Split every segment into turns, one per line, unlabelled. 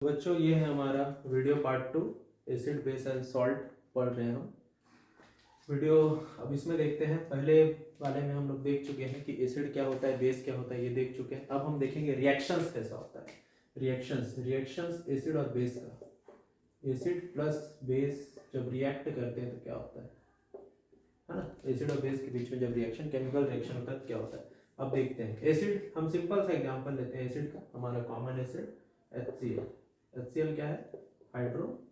बच्चों ये है हमारा video part 2, acid base and salt पढ़ रहे हैं हम वीडियो। अब इसमें देखते हैं, पहले वाले में हम लोग देख चुके हैं कि एसिड क्या होता है, बेस क्या होता है, ये देख चुके हैं। अब हम देखेंगे रिएक्शंस कैसा होता है। रिएक्शंस एसिड और बेस का, एसिड प्लस बेस जब रिएक्ट करते हैं तो क्या होता है ना। एसिड और बेस के बीच में जब रिएक्शन, केमिकल रिएक्शन होता है तो क्या होता है, अब देखते हैं। एसिड, हम सिंपल सा एग्जांपल लेते हैं एसिड का। हमारा कॉमन एसिड HCl। HCl क्या है, हाइड्रोक्लोरिक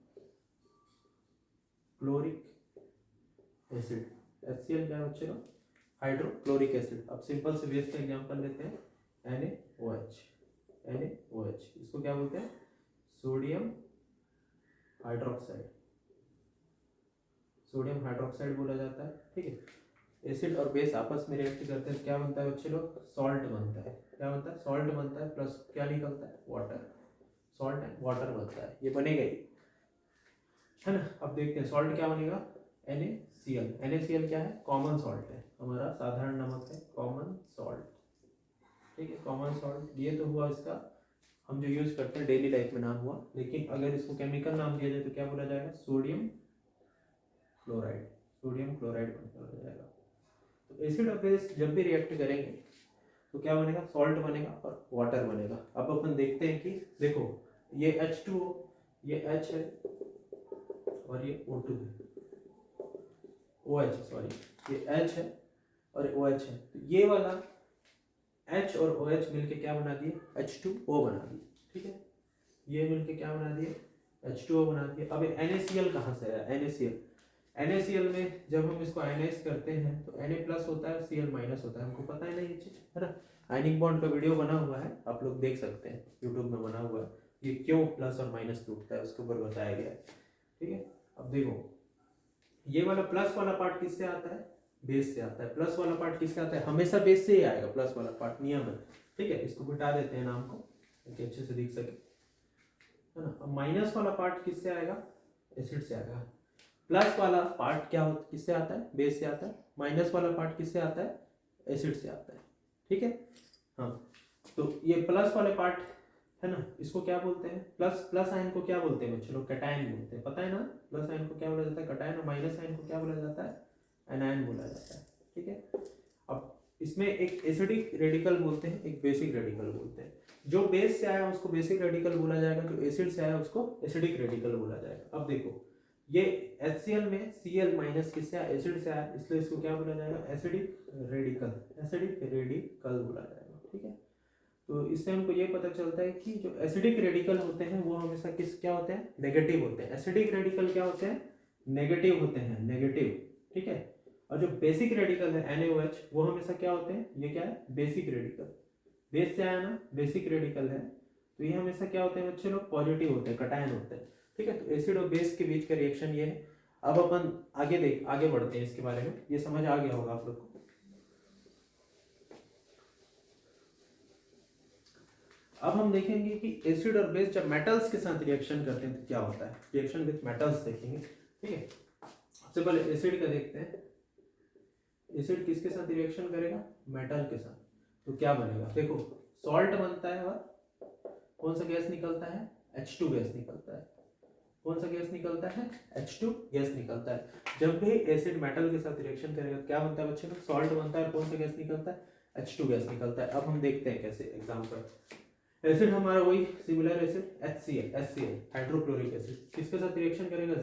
एसिड। HCl क्या है बच्चे लोग, हाइड्रोक्लोरिक एसिड। अब सिंपल से बेस का एग्जांपल लेते हैं, NaOH। इसको क्या बोलते हैं, सोडियम हाइड्रोक्साइड बोला जाता है। ठीक है, एसिड और बेस आपस में रिएक्ट करते हैं, क्या बनता है बच्चे लोग, सॉल्ट बनता है। क्या बनता है, सॉल्ट बनता है, प्लस क्या निकलता है, वाटर। सॉल्ट एंड वाटर बनता है, ये बनेगा ही, है ना। अब देखते हैं सॉल्ट क्या बनेगा, NaCl क्या है, कॉमन सॉल्ट है, हमारा साधारण नमक है, कॉमन सॉल्ट। ठीक है, कॉमन सॉल्ट। ये तो हुआ इसका हम जो यूज करते हैं डेली लाइफ में नाम हुआ, लेकिन अगर इसको केमिकल नाम दिया जाए तो क्या बोला जाएगा, सोडियम क्लोराइड बोला जाएगा। तो एसिड और बेस जब भी रिएक्ट करेंगे तो क्या बनेगा, सॉल्ट बनेगा और वाटर बनेगा। अब अपन देखते हैं कि देखो ये H2O, ये H है और ये O2 है, OH सॉरी, ये H है और OH है। तो ये वाला H और OH मिलके क्या बना दिए, H2O बना दिए। ठीक है, ये मिलके क्या बना दिए, H2O बना दिए। अब NaCl कहाँ से आया, NaCl में जब हम इसको आयनाइज करते हैं तो Na प्लस होता है, Cl माइनस होता है, हमको पता है ना ये चीज, है ना। आयनिक बॉन्ड का वीडियो बना हुआ है, आप लोग देख सकते हैं, यूट्यूब में बना हुआ है, ये क्यों प्लस और माइनस टूटता है उसके ऊपर बताया गया है। ठीक है, अब देखो ये वाला प्लस वाला पार्ट किससे आता है, बेस से आता है। प्लस वाला पार्ट किससे आता है, हमेशा बेस से ही आएगा प्लस वाला पार्ट, नियम है। ठीक है, इसको मिटा देते हैं नाम को ताकि अच्छे से दिख सके, है ना। अब माइनस वाला पार्ट किससे आएगा, एसिड से आएगा। प्लस वाला पार्ट क्या होता, किससे आता है, बेस से आता है। माइनस वाला पार्ट किससे आता है, एसिड से आता है। ठीक है, हाँ। तो ये प्लस वाले पार्ट है ना, इसको क्या बोलते हैं, प्लस आयन को क्या बोलते हैं बच्चे लोग, कैटायन बोलते हैं, पता है ना। प्लस आयन को क्या बोला जाता है, कैटायन, और माइनस आयन को क्या बोला जाता है, एनायन बोला जाता है। ठीक है, अब इसमें एक एसिडिक रेडिकल बोलते हैं, एक बेसिक रेडिकल बोलते हैं। जो बेस से आया उसको बेसिक रेडिकल बोला जाएगा, जो एसिड से आया उसको एसिडिक रेडिकल बोला जाएगा। अब देखो ये HCl में Cl माइनस किससे आया, एसिड से आया, इसलिए इसको क्या बोला जाएगा, एसिडिक रेडिकल बोला जाएगा। ठीक है, तो इससे हमको ये पता चलता है कि जो एसिडिक रेडिकल होते हैं वो हमेशा क्या होते हैं, नेगेटिव होते हैं। एसिडिक रेडिकल क्या होते हैं, नेगेटिव होते हैं, नेगेटिव। ठीक है, और जो बेसिक रेडिकल है NaOH वो हमेशा क्या होते हैं, ये क्या है, बेसिक रेडिकल। बेस से आया ना, बेसिक रेडिकल है, तो ये हमेशा क्या होते हैं बच्चे लोग, पॉजिटिव होते हैं, कैटायन होते हैं। ठीक है, तो एसिड और बेस के बीच का रिएक्शन ये है। अब अपन आगे बढ़ते हैं इसके बारे में, ये समझ आ गया होगा आप लोग को। अब हम देखेंगे कि एसिड और बेस जब मेटल्स के साथ रिएक्शन करते हैं तो क्या होता है, रिएक्शन विद मेटल्स देखेंगे। ठीक है, सबसे पहले एसिड का देखते हैं। एसिड किसके साथ रिएक्शन करेगा, मेटल के साथ, तो क्या बनेगा, देखो सॉल्ट बनता है और कौन सा गैस निकलता है, H2 गैस निकलता है। कौन सा गैस निकलता है, H2 गैस निकलता है। जब भी एसिड मेटल के साथ रिएक्शन करेगा क्या बनता है बच्चे लोग, सॉल्ट बनता है, कौन सा गैस निकलता है, H2 गैस निकलता है। अब हम देखते हैं कैसे, एग्जांपल। एसिड हमारा वही similar acid HCl hydrochloric acid, किसके साथ रिएक्शन करेगा,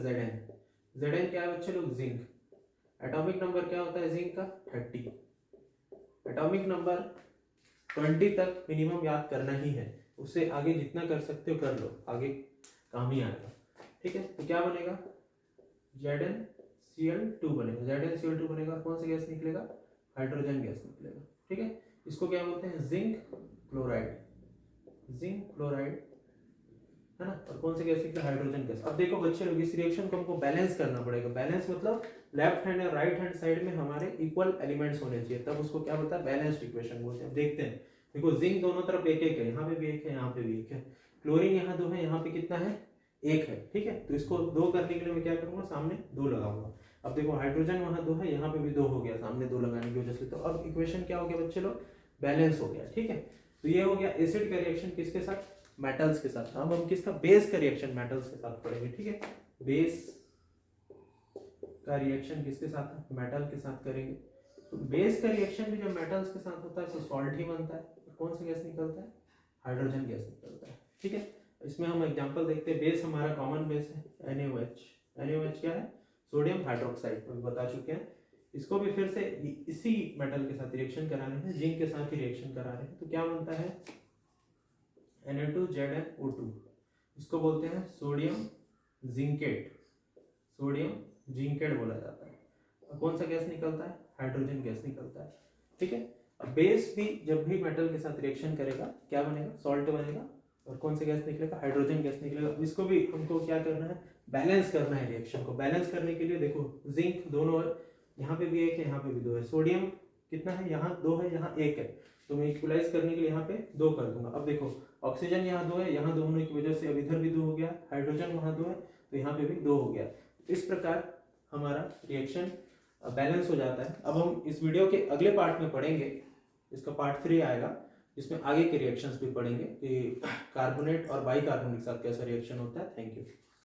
Zn क्या है बच्चे लोग, जिंक। एटॉमिक नंबर क्या होता है जिंक का, 30। एटॉमिक नंबर 20 तक मिनिमम याद करना ही है, उससे आगे जितना कर सकते हो कर लो, आगे काम ही आएगा। ठीक है, तो क्या बनेगा, ZnCl2 बनेगा। कौन सा गैस निकलेगा, हाइड्रोजन गैस निकलेगा। ठीक है, इसको क्या बोलते हैं, जिंक क्लोराइड, है ना। और कौन सा गैस निकला, हाइड्रोजन गैस। अब देखो बच्चे लोग, इस रिएक्शन को हमको बैलेंस करना पड़ेगा। बैलेंस मतलब लेफ्ट हैंड और राइट हैंड साइड में हमारे इक्वल एलिमेंट्स होने चाहिए, तब उसको क्या बोलता है, बैलेंस्ड इक्वेशन बोलते हैं। देखते हैं, देखो जिंक दोनों तरफ एक एक है, यहाँ पे भी एक है, यहाँ पे भी एक है। क्लोरीन यहाँ 2 है, यहाँ पे कितना है, 1 है। ठीक है, तो इसको 2 करने के लिए मैं क्या करूंगा, सामने 2 लगाऊंगा। अब देखो हाइड्रोजन वहाँ 2 है, यहाँ पे भी 2 हो गया, सामने 2 लगाने की वजह से। तो अब इक्वेशन क्या हो गया बच्चे लोग, बैलेंस हो गया। ठीक है, तो ये हो गया एसिड का रिएक्शन किसके साथ, मेटल्स के साथ। अब हम किसका, बेस का रिएक्शन मेटल्स के साथ पढ़ेंगे, ठीक है। बेस का रिएक्शन किसके साथ है, मेटल के साथ करेंगे। तो बेस का रिएक्शन भी जब मेटल्स के साथ होता है तो सॉल्ट ही बनता है। कौन सा गैस निकलता है, हाइड्रोजन गैस निकलता है, ठीक है। इसमें हम एग्जांपल देखते हैं। बेस हमारा कॉमन बेस है NaOH। NaOH क्या है, सोडियम हाइड्रोक्साइड, बता चुके हैं। इसको भी फिर से इसी मेटल के साथ रिएक्शन करा रहे हैं, जिंक के साथ ही रिएक्शन करा रहे हैं, तो क्या बनता है Na2ZnO2। इसको बोलते हैं सोडियम जिंकेट, सोडियम जिंकेट बोला जाता है। और कौन सा गैस निकलता है, हाइड्रोजन गैस निकलता है, ठीक है। अब बेस भी जब भी मेटल के साथ रिएक्शन करेगा क्या बनेगा, सॉल्ट बनेगा। और कौन सा गैस निकलेगा, हाइड्रोजन गैस निकलेगा। इसको भी हमको क्या करना है, बैलेंस करना है। रिएक्शन को बैलेंस करने के लिए देखो, जिंक दोनों है, यहाँ पे भी एक है, यहाँ पे भी दो है। सोडियम कितना है, यहाँ दो है, यहाँ एक है, तो मैं इक्वलाइज करने के लिए यहाँ पे दो कर दूंगा। अब देखो ऑक्सीजन यहाँ दो है, यहाँ दो होने की वजह से अब इधर भी दो हो गया, हाइड्रोजन वहाँ दो है तो यहाँ पे भी दो हो गया। इस प्रकार हमारा रिएक्शन बैलेंस हो जाता है। अब हम इस वीडियो के अगले पार्ट में पढ़ेंगे, इसका पार्ट 3 आएगा, जिसमें आगे के रिएक्शंस भी पढ़ेंगे कि कार्बोनेट और बाइकार्बोनेट के साथ कैसा रिएक्शन होता है। Thank you.